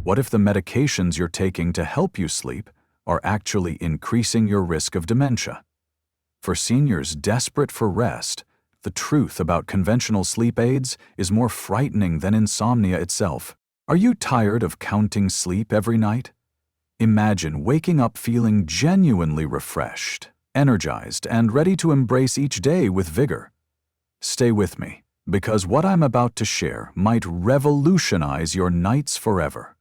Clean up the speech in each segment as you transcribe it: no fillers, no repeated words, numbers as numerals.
What if the medications you're taking to help you sleep are actually increasing your risk of dementia? For seniors desperate for rest, the truth about conventional sleep aids is more frightening than insomnia itself. Are you tired of counting sleep every night? Imagine waking up feeling genuinely refreshed, energized, and ready to embrace each day with vigor. Stay with me, because what I'm about to share might revolutionize your nights forever.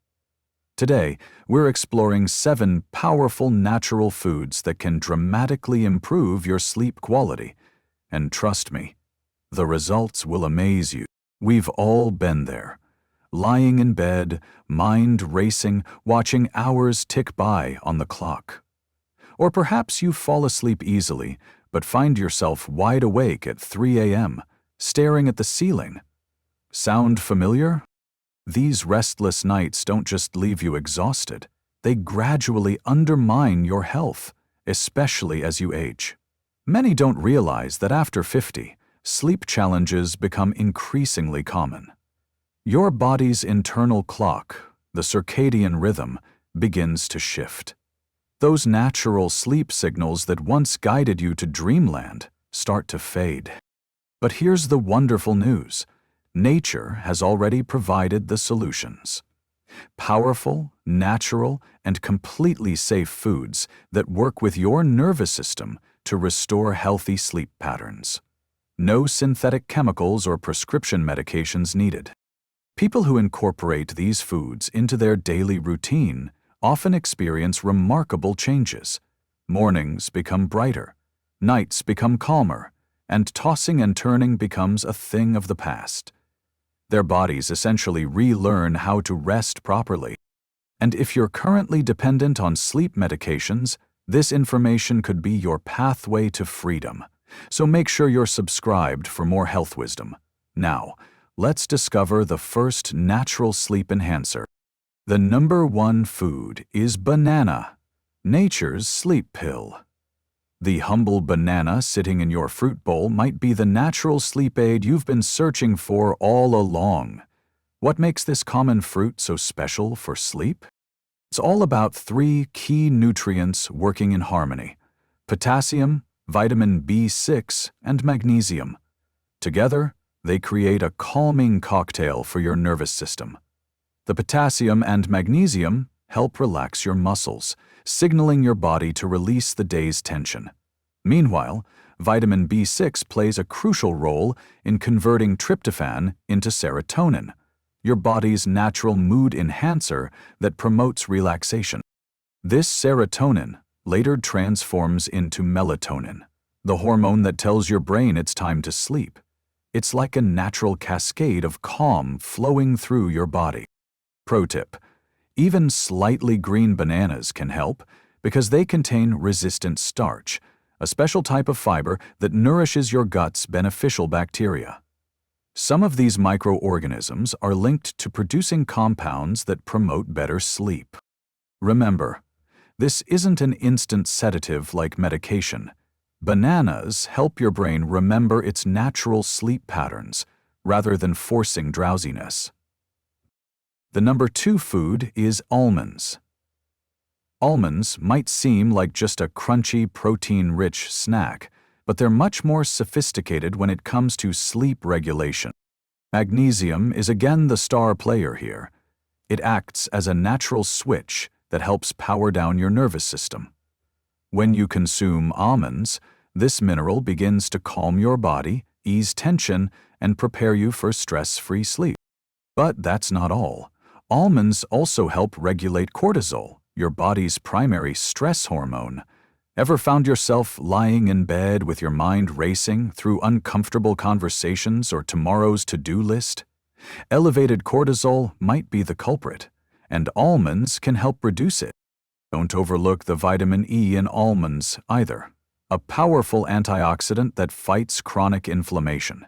Today, we're exploring 7 powerful natural foods that can dramatically improve your sleep quality. And trust me, the results will amaze you. We've all been there. Lying in bed, mind racing, watching hours tick by on the clock. Or perhaps you fall asleep easily, but find yourself wide awake at 3 a.m., staring at the ceiling. Sound familiar? These restless nights don't just leave you exhausted, they gradually undermine your health, especially as you age. Many don't realize that after 50, sleep challenges become increasingly common. Your body's internal clock, the circadian rhythm, begins to shift. Those natural sleep signals that once guided you to dreamland start to fade. But here's the wonderful news. Nature has already provided the solutions. Powerful, natural, and completely safe foods that work with your nervous system to restore healthy sleep patterns. No synthetic chemicals or prescription medications needed. People who incorporate these foods into their daily routine often experience remarkable changes. Mornings become brighter, nights become calmer, and tossing and turning becomes a thing of the past. Their bodies essentially relearn how to rest properly. And if you're currently dependent on sleep medications, this information could be your pathway to freedom. So make sure you're subscribed for more health wisdom. Now, let's discover the first natural sleep enhancer. The number 1 food is banana, nature's sleep pill. The humble banana sitting in your fruit bowl might be the natural sleep aid you've been searching for all along. What makes this common fruit so special for sleep? It's all about 3 key nutrients working in harmony: potassium, vitamin B6, and magnesium. Together, they create a calming cocktail for your nervous system. The potassium and magnesium help relax your muscles, signaling your body to release the day's tension. Meanwhile, vitamin B6 plays a crucial role in converting tryptophan into serotonin, your body's natural mood enhancer that promotes relaxation. This serotonin later transforms into melatonin, the hormone that tells your brain it's time to sleep. It's like a natural cascade of calm flowing through your body. Pro tip: even slightly green bananas can help because they contain resistant starch, a special type of fiber that nourishes your gut's beneficial bacteria. Some of these microorganisms are linked to producing compounds that promote better sleep. Remember, this isn't an instant sedative like medication. Bananas help your brain remember its natural sleep patterns rather than forcing drowsiness. The number 2 food is almonds. Almonds might seem like just a crunchy, protein-rich snack, but they're much more sophisticated when it comes to sleep regulation. Magnesium is again the star player here. It acts as a natural switch that helps power down your nervous system. When you consume almonds, this mineral begins to calm your body, ease tension, and prepare you for stress-free sleep. But that's not all. Almonds also help regulate cortisol, your body's primary stress hormone. Ever found yourself lying in bed with your mind racing through uncomfortable conversations or tomorrow's to-do list? Elevated cortisol might be the culprit, and almonds can help reduce it. Don't overlook the vitamin E in almonds either, a powerful antioxidant that fights chronic inflammation.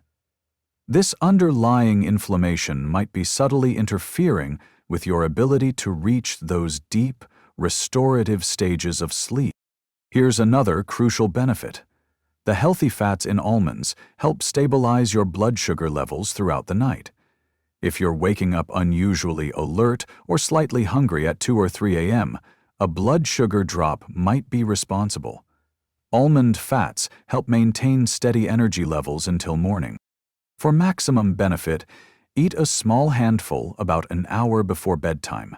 This underlying inflammation might be subtly interfering with your ability to reach those deep, restorative stages of sleep. Here's another crucial benefit. The healthy fats in almonds help stabilize your blood sugar levels throughout the night. If you're waking up unusually alert or slightly hungry at 2 or 3 a.m., a blood sugar drop might be responsible. Almond fats help maintain steady energy levels until morning. For maximum benefit, eat a small handful about an hour before bedtime.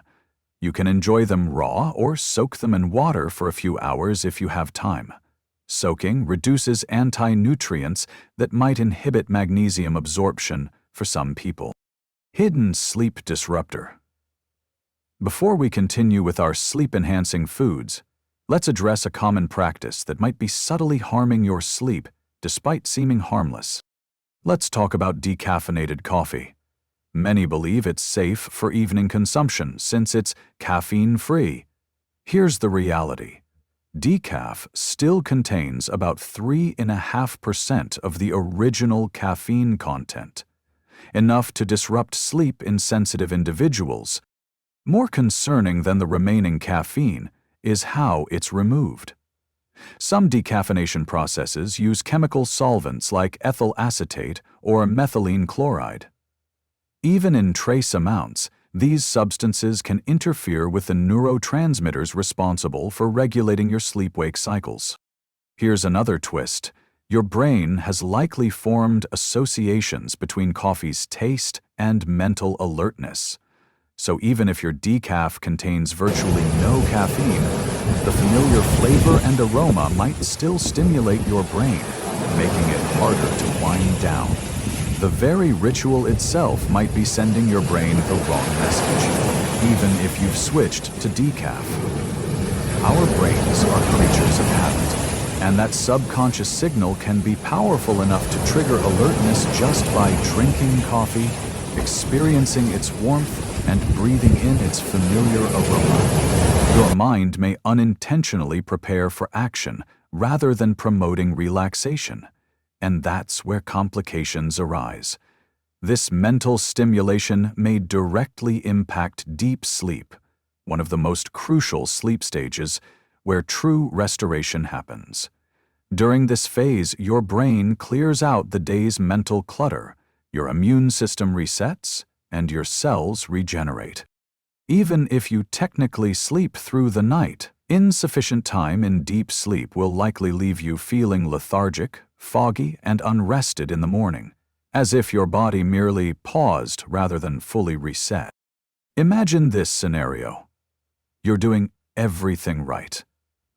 You can enjoy them raw or soak them in water for a few hours if you have time. Soaking reduces anti-nutrients that might inhibit magnesium absorption for some people. Hidden sleep disruptor. Before we continue with our sleep-enhancing foods, let's address a common practice that might be subtly harming your sleep despite seeming harmless. Let's talk about decaffeinated coffee. Many believe it's safe for evening consumption since it's caffeine-free. Here's the reality. Decaf still contains about 3.5% of the original caffeine content, enough to disrupt sleep in sensitive individuals. More concerning than the remaining caffeine is how it's removed. Some decaffeination processes use chemical solvents like ethyl acetate or methylene chloride. Even in trace amounts, these substances can interfere with the neurotransmitters responsible for regulating your sleep-wake cycles. Here's another twist. Your brain has likely formed associations between coffee's taste and mental alertness. So even if your decaf contains virtually no caffeine, the familiar flavor and aroma might still stimulate your brain, making it harder to wind down. The very ritual itself might be sending your brain the wrong message, even if you've switched to decaf. Our brains are creatures of habit, and that subconscious signal can be powerful enough to trigger alertness just by drinking coffee, experiencing its warmth, and breathing in its familiar aroma. Your mind may unintentionally prepare for action rather than promoting relaxation, and that's where complications arise. This mental stimulation may directly impact deep sleep, one of the most crucial sleep stages where true restoration happens. During this phase, your brain clears out the day's mental clutter, your immune system resets, and your cells regenerate. Even if you technically sleep through the night, insufficient time in deep sleep will likely leave you feeling lethargic, foggy, and unrested in the morning, as if your body merely paused rather than fully reset. Imagine this scenario. You're doing everything right,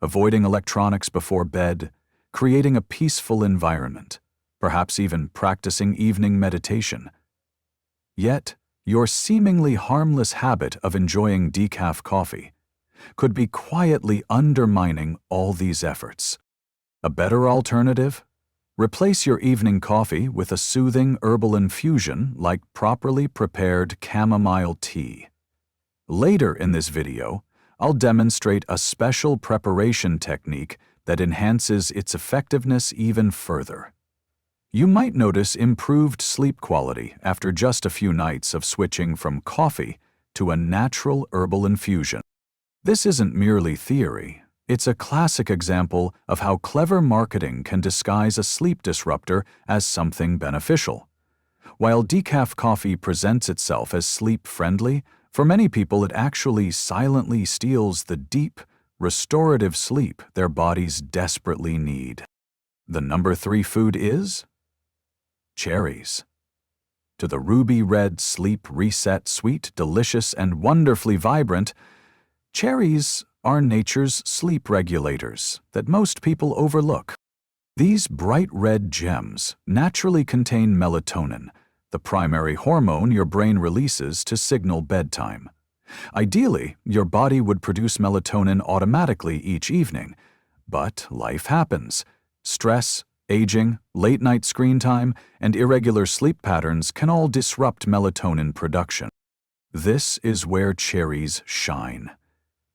avoiding electronics before bed, creating a peaceful environment, perhaps even practicing evening meditation. Yet, your seemingly harmless habit of enjoying decaf coffee could be quietly undermining all these efforts. A better alternative? Replace your evening coffee with a soothing herbal infusion like properly prepared chamomile tea. Later in this video, I'll demonstrate a special preparation technique that enhances its effectiveness even further. You might notice improved sleep quality after just a few nights of switching from coffee to a natural herbal infusion. This isn't merely theory. It's a classic example of how clever marketing can disguise a sleep disruptor as something beneficial. While decaf coffee presents itself as sleep-friendly, for many people it actually silently steals the deep, restorative sleep their bodies desperately need. The number 3 food is cherries. To the ruby-red sleep reset sweet, delicious, and wonderfully vibrant, cherries are nature's sleep regulators that most people overlook. These bright red gems naturally contain melatonin, the primary hormone your brain releases to signal bedtime. Ideally, your body would produce melatonin automatically each evening, but life happens. Stress, aging, late-night screen time, and irregular sleep patterns can all disrupt melatonin production. This is where cherries shine.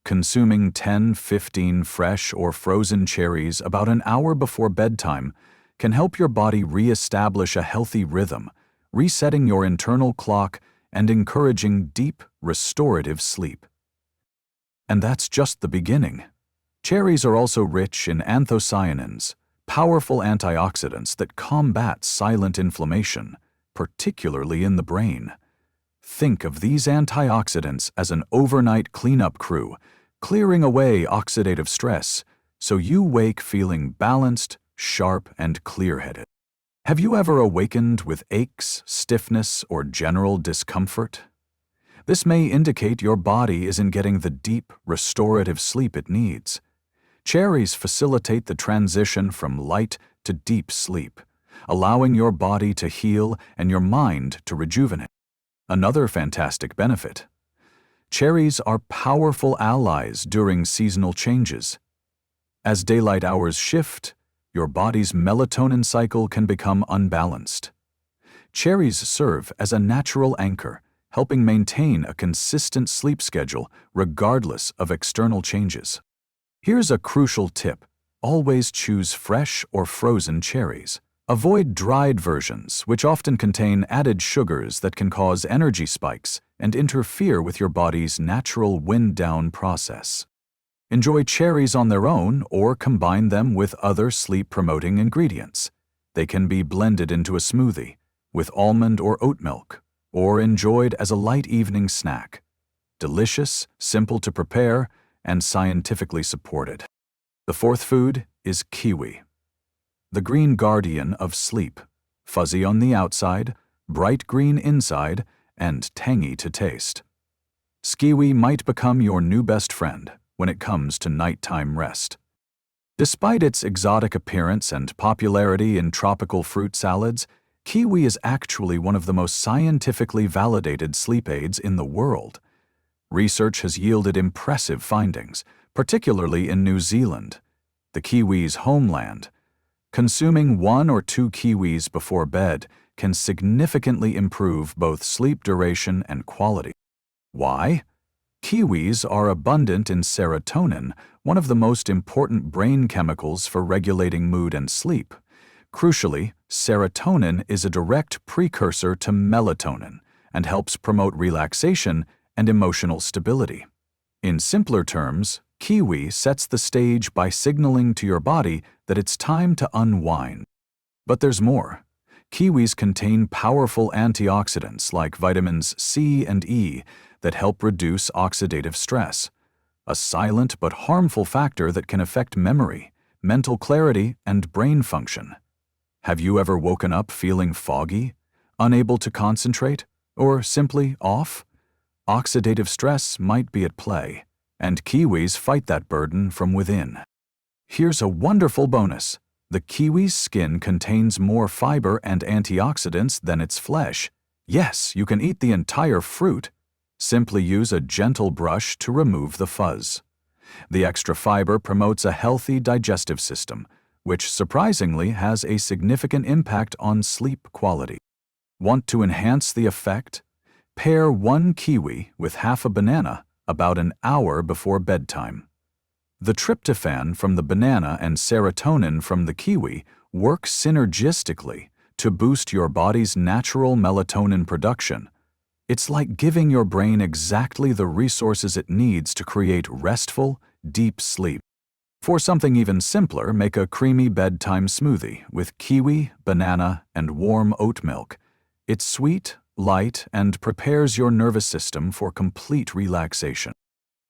Consuming 10-15 fresh or frozen cherries about an hour before bedtime can help your body re-establish a healthy rhythm, resetting your internal clock and encouraging deep, restorative sleep. And that's just the beginning. Cherries are also rich in anthocyanins, powerful antioxidants that combat silent inflammation, particularly in the brain. Think of these antioxidants as an overnight cleanup crew, clearing away oxidative stress so you wake feeling balanced, sharp, and clear-headed. Have you ever awakened with aches, stiffness, or general discomfort? This may indicate your body isn't getting the deep, restorative sleep it needs. Cherries facilitate the transition from light to deep sleep, allowing your body to heal and your mind to rejuvenate. Another fantastic benefit: cherries are powerful allies during seasonal changes. As daylight hours shift, your body's melatonin cycle can become unbalanced. Cherries serve as a natural anchor, helping maintain a consistent sleep schedule regardless of external changes. Here's a crucial tip: always choose fresh or frozen cherries. Avoid dried versions, which often contain added sugars that can cause energy spikes and interfere with your body's natural wind-down process. Enjoy cherries on their own or combine them with other sleep-promoting ingredients. They can be blended into a smoothie, with almond or oat milk, or enjoyed as a light evening snack. Delicious, simple to prepare, and scientifically supported. The fourth food is kiwi. The green guardian of sleep, fuzzy on the outside, bright green inside, and tangy to taste. Kiwi might become your new best friend when it comes to nighttime rest. Despite its exotic appearance and popularity in tropical fruit salads, kiwi is actually one of the most scientifically validated sleep aids in the world. Research has yielded impressive findings, particularly in New Zealand, the kiwi's homeland. Consuming 1 or 2 kiwis before bed can significantly improve both sleep duration and quality. Why? Kiwis are abundant in serotonin, one of the most important brain chemicals for regulating mood and sleep. Crucially, serotonin is a direct precursor to melatonin and helps promote relaxation and emotional stability. In simpler terms, kiwi sets the stage by signaling to your body that it's time to unwind. But there's more. Kiwis contain powerful antioxidants like vitamins C and E that help reduce oxidative stress, a silent but harmful factor that can affect memory, mental clarity, and brain function. Have you ever woken up feeling foggy, unable to concentrate, or simply off? Oxidative stress might be at play, and kiwis fight that burden from within. Here's a wonderful bonus: the kiwi's skin contains more fiber and antioxidants than its flesh. Yes, you can eat the entire fruit. Simply use a gentle brush to remove the fuzz. The extra fiber promotes a healthy digestive system, which surprisingly has a significant impact on sleep quality. Want to enhance the effect? Pair 1 kiwi with half a banana about an hour before bedtime. The tryptophan from the banana and serotonin from the kiwi work synergistically to boost your body's natural melatonin production. It's like giving your brain exactly the resources it needs to create restful, deep sleep. For something even simpler, make a creamy bedtime smoothie with kiwi, banana, and warm oat milk. It's sweet, light, and prepares your nervous system for complete relaxation.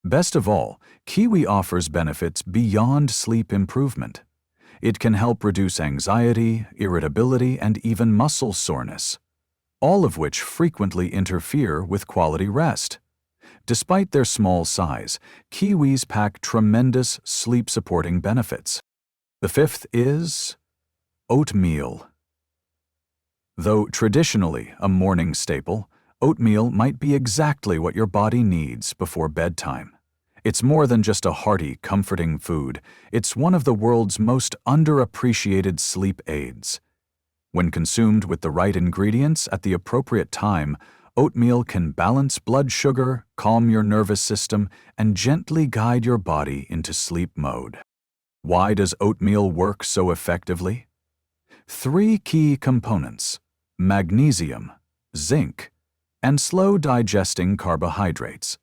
Best of all, kiwi offers benefits beyond sleep improvement. It can help reduce anxiety, irritability, and even muscle soreness, all of which frequently interfere with quality rest. Despite their small size, kiwis pack tremendous sleep-supporting benefits. The fifth is oatmeal. Though traditionally a morning staple, oatmeal might be exactly what your body needs before bedtime. It's more than just a hearty, comforting food. It's one of the world's most underappreciated sleep aids. When consumed with the right ingredients at the appropriate time, oatmeal can balance blood sugar, calm your nervous system, and gently guide your body into sleep mode. Why does oatmeal work so effectively? 3 key components: magnesium, zinc, and slow-digesting carbohydrates.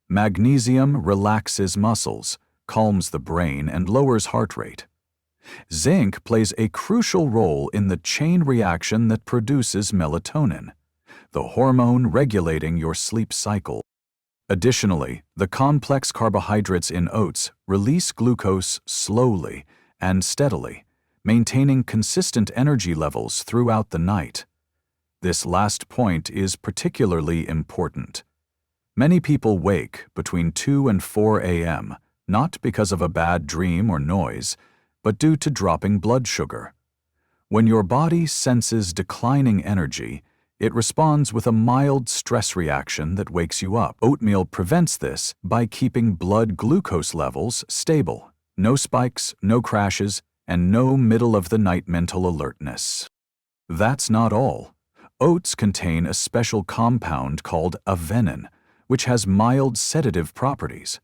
Magnesium relaxes muscles, calms the brain, and lowers heart rate. Zinc plays a crucial role in the chain reaction that produces melatonin. the hormone regulating your sleep cycle. Additionally, the complex carbohydrates in oats release glucose slowly and steadily, maintaining consistent energy levels throughout the night. This last point is particularly important. Many people wake between 2 and 4 a.m., not because of a bad dream or noise, but due to dropping blood sugar. When your body senses declining energy, it responds with a mild stress reaction that wakes you up. Oatmeal prevents this by keeping blood glucose levels stable. No spikes, no crashes, and no middle-of-the-night mental alertness. That's not all. Oats contain a special compound called avenin, which has mild sedative properties.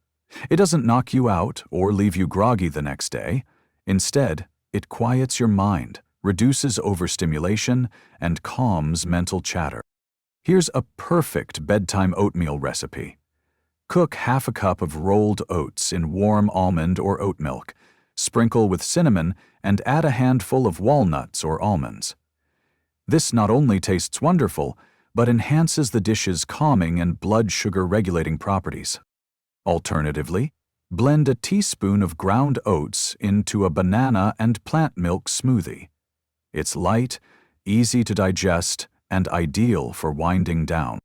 It doesn't knock you out or leave you groggy the next day. Instead, it quiets your mind, reduces overstimulation, and calms mental chatter. Here's a perfect bedtime oatmeal recipe. Cook half a cup of rolled oats in warm almond or oat milk, sprinkle with cinnamon, and add a handful of walnuts or almonds. This not only tastes wonderful, but enhances the dish's calming and blood sugar regulating properties. Alternatively, blend a teaspoon of ground oats into a banana and plant milk smoothie. It's light, easy to digest, and ideal for winding down.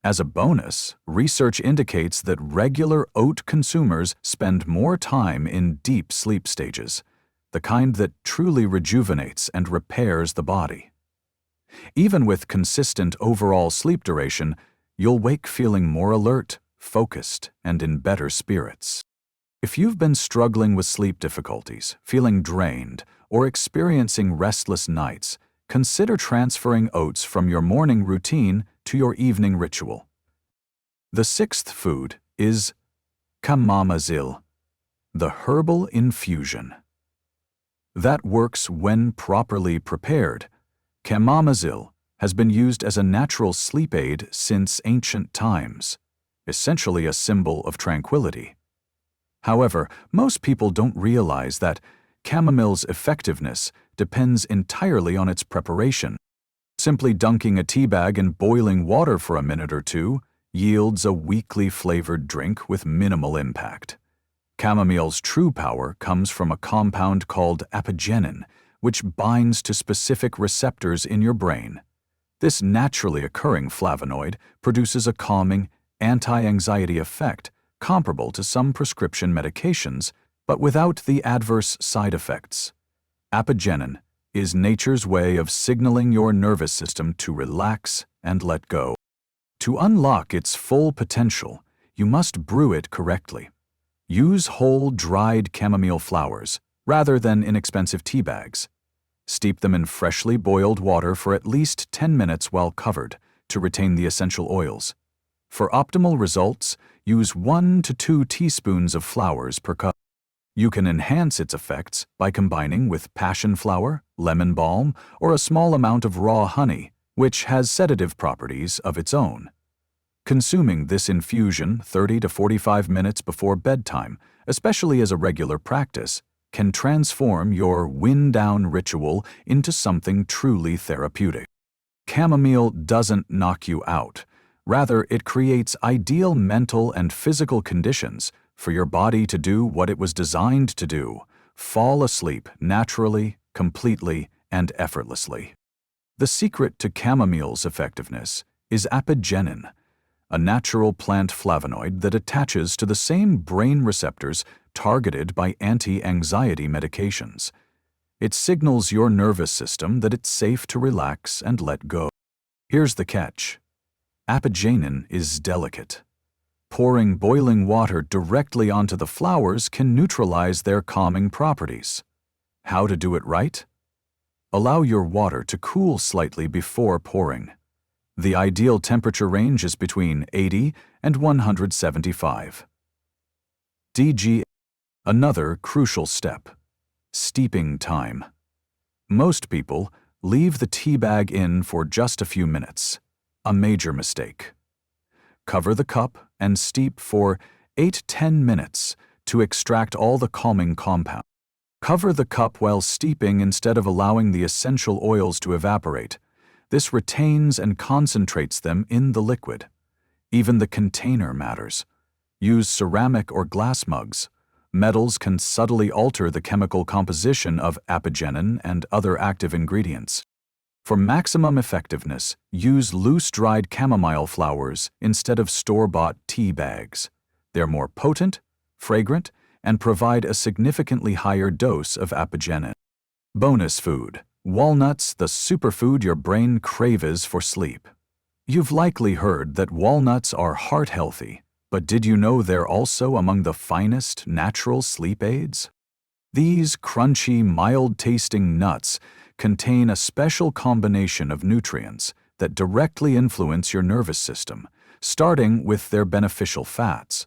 As a bonus, research indicates that regular oat consumers spend more time in deep sleep stages, the kind that truly rejuvenates and repairs the body. Even with consistent overall sleep duration, you'll wake feeling more alert, focused, and in better spirits. If you've been struggling with sleep difficulties, feeling drained, or experiencing restless nights, consider transferring oats from your morning routine to your evening ritual. The sixth food is chamomile, the herbal infusion. That works when properly prepared. Chamomile has been used as a natural sleep aid since ancient times, essentially a symbol of tranquility. However, most people don't realize that chamomile's effectiveness depends entirely on its preparation. Simply dunking a tea bag in boiling water for a minute or two yields a weakly flavored drink with minimal impact. Chamomile's true power comes from a compound called apigenin, which binds to specific receptors in your brain. This naturally occurring flavonoid produces a calming, anti-anxiety effect comparable to some prescription medications, but without the adverse side effects. Apigenin is nature's way of signaling your nervous system to relax and let go. To unlock its full potential, you must brew it correctly. Use whole, dried chamomile flowers rather than inexpensive tea bags. Steep them in freshly boiled water for at least 10 minutes while covered to retain the essential oils. For optimal results, use 1 to 2 teaspoons of flowers per cup. You can enhance its effects by combining with passion flower, lemon balm, or a small amount of raw honey, which has sedative properties of its own. Consuming this infusion 30 to 45 minutes before bedtime, especially as a regular practice, can transform your wind-down ritual into something truly therapeutic. Chamomile doesn't knock you out. Rather, it creates ideal mental and physical conditions for your body to do what it was designed to do: fall asleep naturally, completely, and effortlessly. The secret to chamomile's effectiveness is apigenin, a natural plant flavonoid that attaches to the same brain receptors targeted by anti-anxiety medications. It signals your nervous system that it's safe to relax and let go. Here's the catch. Apigenin is delicate. Pouring boiling water directly onto the flowers can neutralize their calming properties. How to do it right? Allow your water to cool slightly before pouring. The ideal temperature range is between 80 and 175 degrees. Another crucial step: steeping time. Most people leave the tea bag in for just a few minutes, a major mistake. Cover the cup and steep for 8–10 minutes to extract all the calming compound. Cover the cup while steeping instead of allowing the essential oils to evaporate. This retains and concentrates them in the liquid. Even the container matters. Use ceramic or glass mugs. Metals can subtly alter the chemical composition of apigenin and other active ingredients. For maximum effectiveness, use loose-dried chamomile flowers instead of store-bought tea bags. They're more potent, fragrant, and provide a significantly higher dose of apigenin. Bonus food: walnuts, the superfood your brain craves for sleep. You've likely heard that walnuts are heart-healthy, but did you know they're also among the finest natural sleep aids? These crunchy, mild-tasting nuts contain a special combination of nutrients that directly influence your nervous system, starting with their beneficial fats.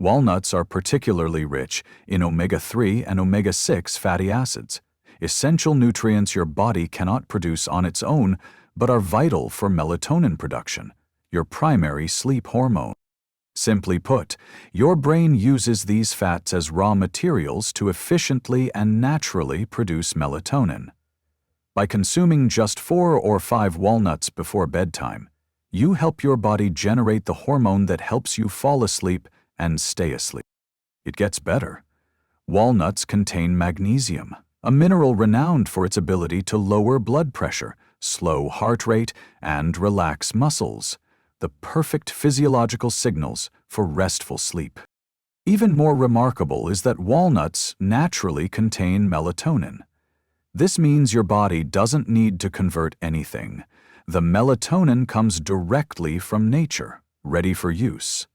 Walnuts are particularly rich in omega-3 and omega-6 fatty acids, essential nutrients your body cannot produce on its own but are vital for melatonin production, your primary sleep hormone. Simply put, your brain uses these fats as raw materials to efficiently and naturally produce melatonin. By consuming just 4 or 5 walnuts before bedtime, you help your body generate the hormone that helps you fall asleep and stay asleep. It gets better. Walnuts contain magnesium, a mineral renowned for its ability to lower blood pressure, slow heart rate, and relax muscles, the perfect physiological signals for restful sleep. Even more remarkable is that walnuts naturally contain melatonin. This means your body doesn't need to convert anything. The melatonin comes directly from nature, ready for use.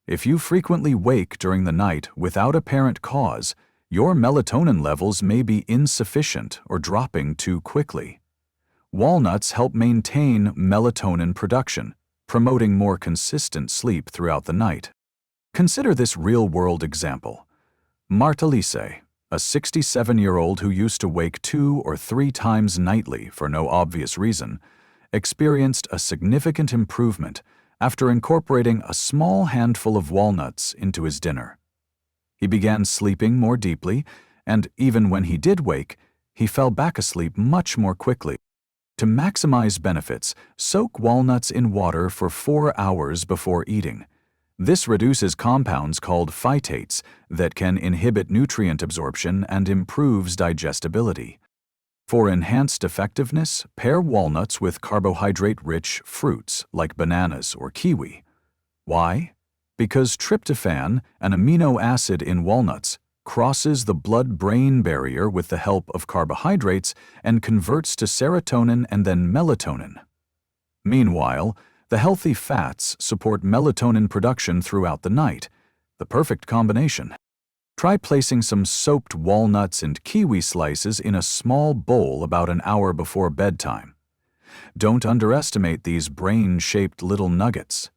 If you frequently wake during the night without apparent cause, your melatonin levels may be insufficient or dropping too quickly. Walnuts help maintain melatonin production, promoting more consistent sleep throughout the night. Consider this real-world example. Marta-Lise, a 67-year-old who used to wake 2 or 3 times nightly for no obvious reason, experienced a significant improvement after incorporating a small handful of walnuts into his dinner. He began sleeping more deeply, and even when he did wake, he fell back asleep much more quickly. To maximize benefits, soak walnuts in water for 4 hours before eating. This reduces compounds called phytates that can inhibit nutrient absorption and improves digestibility. For enhanced effectiveness, pair walnuts with carbohydrate-rich fruits like bananas or kiwi. Why? Because tryptophan, an amino acid in walnuts, crosses the blood-brain barrier with the help of carbohydrates and converts to serotonin and then melatonin. Meanwhile, the healthy fats support melatonin production throughout the night, the perfect combination. Try placing some soaked walnuts and kiwi slices in a small bowl about an hour before bedtime. Don't underestimate these brain-shaped little nuggets.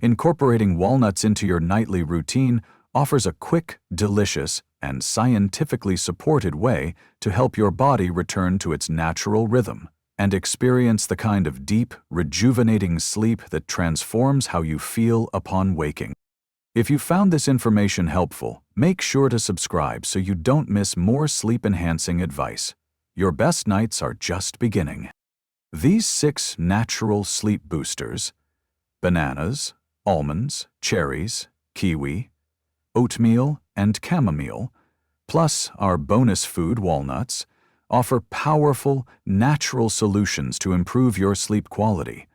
Incorporating walnuts into your nightly routine offers a quick, delicious, and scientifically supported way to help your body return to its natural rhythm and experience the kind of deep, rejuvenating sleep that transforms how you feel upon waking. If you found this information helpful, make sure to subscribe so you don't miss more sleep-enhancing advice. Your best nights are just beginning. These 6 natural sleep boosters — bananas, almonds, cherries, kiwi, oatmeal, and chamomile, plus our bonus food walnuts — offer powerful, natural solutions to improve your sleep quality.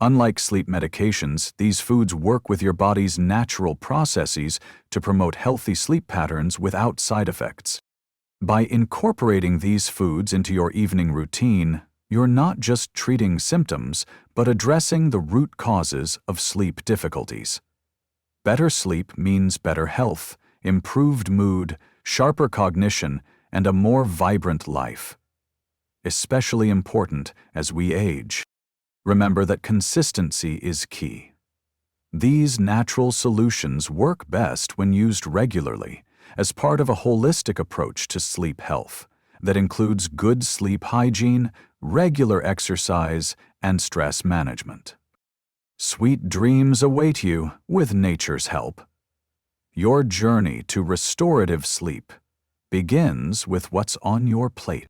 Unlike sleep medications, these foods work with your body's natural processes to promote healthy sleep patterns without side effects. By incorporating these foods into your evening routine, you're not just treating symptoms, but addressing the root causes of sleep difficulties. Better sleep means better health, improved mood, sharper cognition, and a more vibrant life. Especially important as we age. Remember that consistency is key. These natural solutions work best when used regularly, as part of a holistic approach to sleep health that includes good sleep hygiene, regular exercise, and stress management. Sweet dreams await you with nature's help. Your journey to restorative sleep begins with what's on your plate.